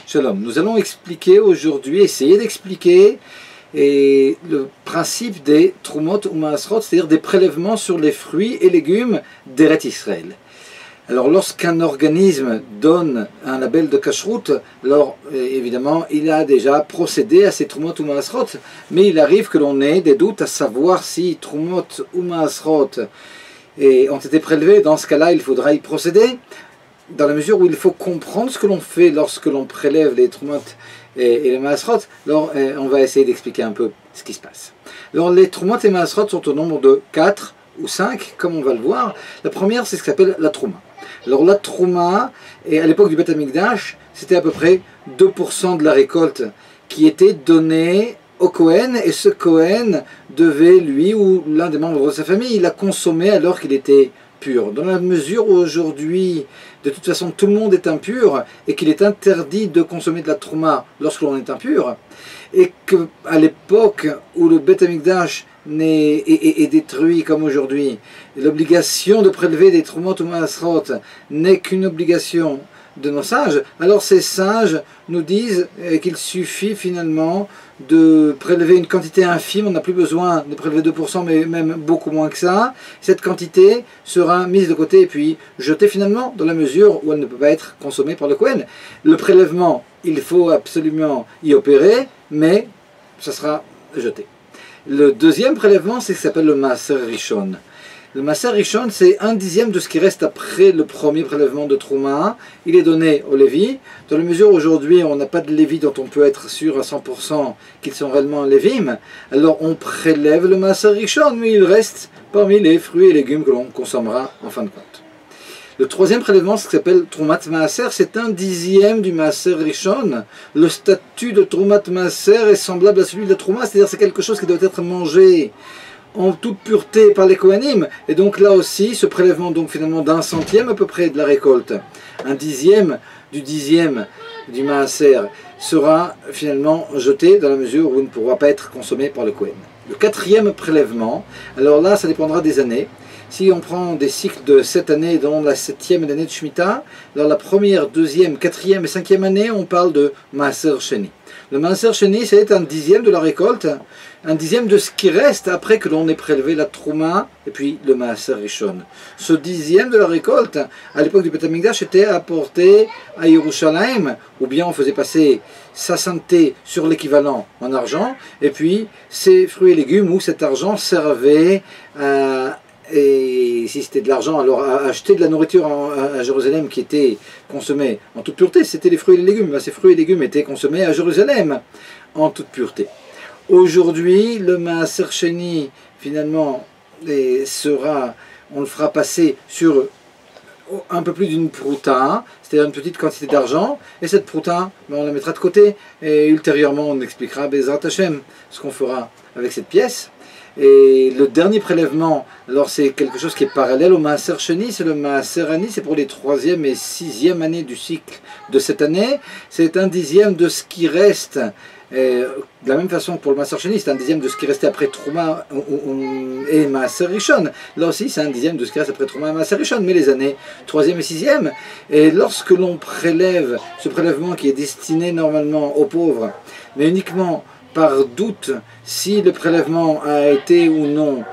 Shalom, nous allons expliquer aujourd'hui, essayer d'expliquer le principe des Trumot ou Maasrot, c'est-à-dire des prélèvements sur les fruits et légumes d'Eret Israël. Alors lorsqu'un organisme donne un label de Kashrut, alors évidemment il a déjà procédé à ces Trumot ou Maasrot, mais il arrive que l'on ait des doutes à savoir si Trumot ou Maasrot ont été prélevés. Dans ce cas-là il faudra y procéder, dans la mesure où il faut comprendre ce que l'on fait lorsque l'on prélève les Trumot et les Maasrot. Alors on va essayer d'expliquer un peu ce qui se passe. Alors les Trumot et Maasrot sont au nombre de 4 ou 5, comme on va le voir. La première, c'est ce qui s'appelle la Trouma. Alors la Trouma, et à l'époque du Beth Amikdash, c'était à peu près 2% de la récolte qui était donnée au Kohen, et ce Kohen devait, lui ou l'un des membres de sa famille, la consommer alors qu'il était pur. Dans la mesure où aujourd'hui, de toute façon, tout le monde est impur, et qu'il est interdit de consommer de la Trouma lorsque l'on est impur, et qu'à l'époque où le Beth Amikdash est détruit comme aujourd'hui, l'obligation de prélever des Trumot ou Maasrot n'est qu'une obligation de nos sages, alors ces sages nous disent qu'il suffit finalement de prélever une quantité infime. On n'a plus besoin de prélever 2%, mais même beaucoup moins que ça. Cette quantité sera mise de côté et puis jetée finalement, dans la mesure où elle ne peut pas être consommée par le Kohen. Le prélèvement, il faut absolument y opérer, mais ça sera jeté. Le deuxième prélèvement, c'est ce qui s'appelle le Maaser Rishon. Le Maaser Rishon, c'est 1/10 de ce qui reste après le premier prélèvement de Trouma. Il est donné aux Lévi. Dans la mesure où aujourd'hui on n'a pas de Lévi dont on peut être sûr à 100% qu'ils sont réellement Lévim, alors on prélève le Maaser Rishon, mais il reste parmi les fruits et légumes que l'on consommera en fin de compte. Le troisième prélèvement, ce qui s'appelle Trumat Maaser, c'est 1/10 du Maaser Rishon. Le statut de Trumat Maaser est semblable à celui de la Trouma, c'est-à-dire c'est quelque chose qui doit être mangé en toute pureté par les Kohanim. Et donc là aussi, ce prélèvement donc finalement d'1/100 à peu près de la récolte, 1/10 du 10e du Maaser, sera finalement jeté dans la mesure où il ne pourra pas être consommé par le Kohen. Le quatrième prélèvement, alors là ça dépendra des années. Si on prend des cycles de 7 années, dont la 7e année de Shemitah, alors la première, 2e, 4e et 5e année, on parle de Maaser Sheni. Le Maaser Sheni, c'est 1/10 de la récolte, 1/10 de ce qui reste après que l'on ait prélevé la Trouma et puis le Maaser Rishon. Ce 10e de la récolte, à l'époque du Beth Amikdash, était apporté à Yerushalayim, ou bien on faisait passer sa sainteté sur l'équivalent en argent, et puis ces fruits et légumes où cet argent servait à... Et si c'était de l'argent, alors à acheter de la nourriture à Jérusalem qui était consommée en toute pureté, c'était les fruits et les légumes. Ces fruits et légumes étaient consommés à Jérusalem en toute pureté. Aujourd'hui, le Maaser Sheni, finalement, on le fera passer sur un peu plus d'une prouta, c'est-à-dire une petite quantité d'argent, et cette prouta, on la mettra de côté, et ultérieurement on expliquera Bezrat Hashem ce qu'on fera avec cette pièce. Et le dernier prélèvement, alors c'est quelque chose qui est parallèle au Maaser Sheni, c'est le Maaser Ani, c'est pour les 3e et 6e années du cycle de cette année, c'est 1/10 de ce qui reste, de la même façon pour le Maaser Sheni, c'est 1/10 de ce qui restait après Trouma et Maaser Rishon, là aussi c'est 1/10 de ce qui reste après Trouma et Maaser Rishon, mais les années 3e et 6e, et lorsque l'on prélève ce prélèvement qui est destiné normalement aux pauvres, mais uniquement par doute si le prélèvement a été ou non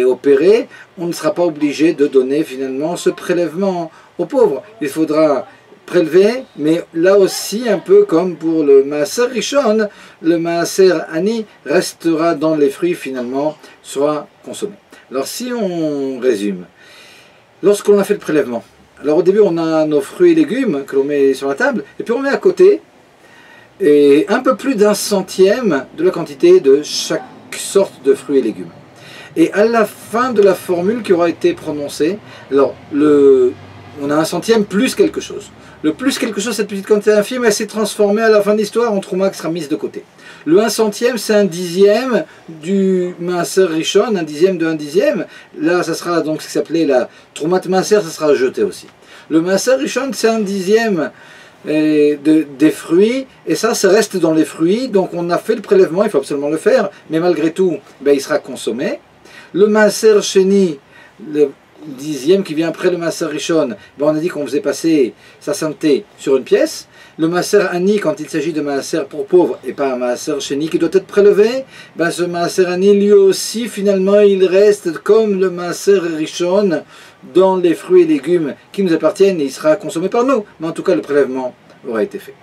opéré, on ne sera pas obligé de donner finalement ce prélèvement aux pauvres. Il faudra prélever, mais là aussi, un peu comme pour le Maaser Rishon, le Maaser Ani restera dans les fruits finalement, sera consommé. Alors si on résume, lorsqu'on a fait le prélèvement, alors au début on a nos fruits et légumes que l'on met sur la table, et puis on met à côté et un peu plus d'1/100 de la quantité de chaque sorte de fruits et légumes. Et à la fin de la formule qui aura été prononcée, alors on a 1/100 plus quelque chose. Le plus quelque chose, cette petite quantité infime, elle s'est transformée à la fin de l'histoire en Trouma qui sera mise de côté. Le 1/100, c'est 1/10 du Maaser Rishon, 1/10 de 1/10. Là, ça sera donc ce qui s'appelait la Troumat Maaser, ça sera jeté aussi. Le Maaser Rishon, c'est 1/10 des fruits, et ça reste dans les fruits, donc on a fait le prélèvement, il faut absolument le faire, mais malgré tout, il sera consommé. Le Maaser Sheni, dixième qui vient après le Maaser Rishon, ben on a dit qu'on faisait passer sa sainteté sur une pièce. Le Maaser Ani, quand il s'agit de Maaser pour pauvres et pas un Maaser Sheni qui doit être prélevé, ben ce Maaser Ani lui aussi finalement il reste comme le Maaser Rishon dans les fruits et légumes qui nous appartiennent et il sera consommé par nous. Mais en tout cas le prélèvement aura été fait.